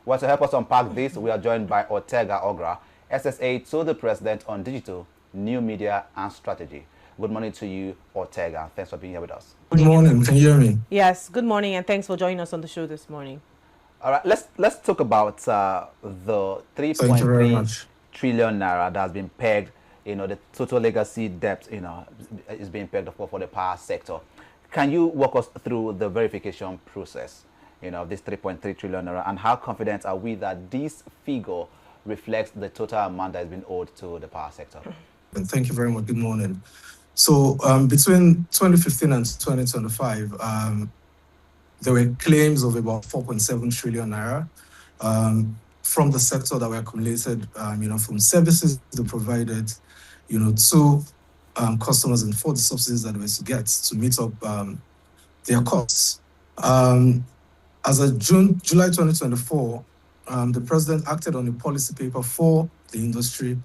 Well, to help us unpack this, we are joined by Ortega Ogra, SSA to the President on Digital, New Media and Strategy. Good morning to you, Ortega. Thanks for being here with us. Good morning. Can you hear me? Yes, good morning, and thanks for joining us on the show this morning. All right, let's talk about the 3.3 trillion naira that has been pegged. The total legacy debt, is being pegged for the power sector. Can you walk us through the verification process, of this 3.3 trillion naira, and how confident are we that this figure reflects the total amount that has been owed to the power sector? And thank you very much. Good morning. So between 2015 and 2025, there were claims of about 4.7 trillion naira from the sector that were accumulated, from services they provided, to customers and for the subsidies that they were to get to meet up their costs. As of July 2024, the president acted on a policy paper for the industry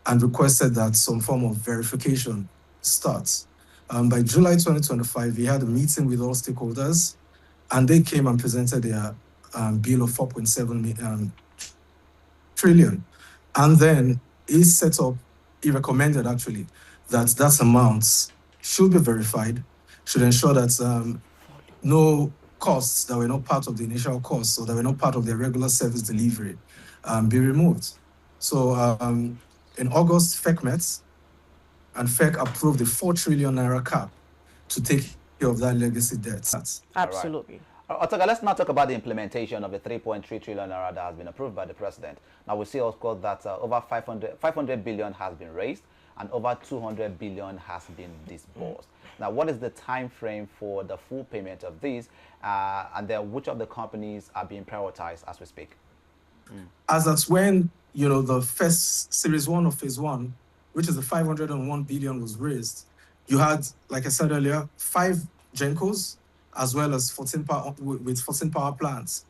and requested that some form of verification starts. By July 2025, he had a meeting with all stakeholders, and they came and presented their bill of 4.7 trillion. And then he recommended actually that amount should be verified, should ensure that no costs that were not part of the initial costs or that were not part of their regular service delivery be removed. So in August, FEC met, and FEC approved the 4 trillion naira cap to take care of that legacy debt. Absolutely. Right. Ortega, let's now talk about the implementation of the 3.3 trillion naira that has been approved by the president. Now we see, of course, that over 500 billion has been raised and over 200 billion has been disbursed. Now, what is the time frame for the full payment of these, and then which of the companies are being prioritized as we speak? As that's when the first series 1 of phase 1, which is the 501 billion, was raised, you had, like I said earlier, 5 GenCos as well as 14 power plants.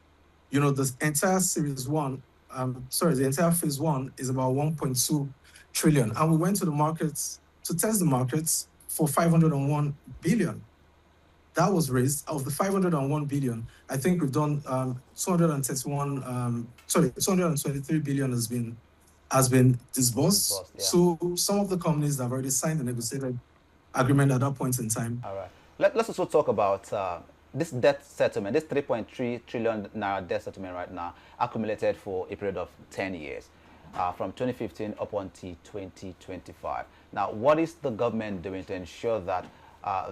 The entire series 1, the entire phase 1 is about 1.2 trillion, and we went to the markets to test the markets for 501 billion. That was raised. Of the 501 billion, I think we've done 223 billion has been disbursed. Yeah. So some of the companies that have already signed the negotiated agreement at that point in time. All right. Let's also talk about this debt settlement, this 3.3 trillion naira debt settlement right now, accumulated for a period of 10 years, from 2015 up until 2025. Now, what is the government doing to ensure that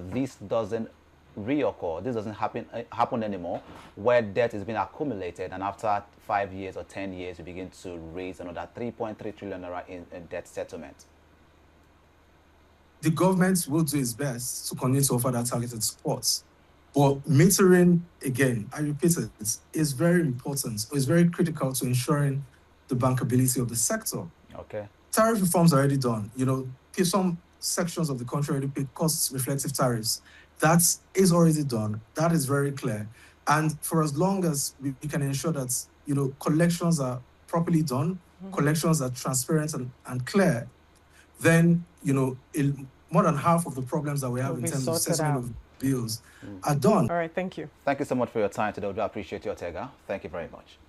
this doesn't reoccur, this doesn't happen anymore, where debt is being accumulated and after 5 years or 10 years, we begin to raise another 3.3 trillion naira in debt settlement? The government will do its best to continue to offer that targeted support. But metering, again, I repeat it, is very important. It's very critical to ensuring the bankability of the sector. Okay. Tariff reforms are already done. Some sections of the country already pay cost-reflective tariffs. That is already done. That is very clear. And for as long as we can ensure that, collections are properly done, collections are transparent and clear, then, more than half of the problems that we have in terms of settlement of bills are done. All right, thank you. Thank you so much for your time today. We appreciate you, Ortega. Thank you very much.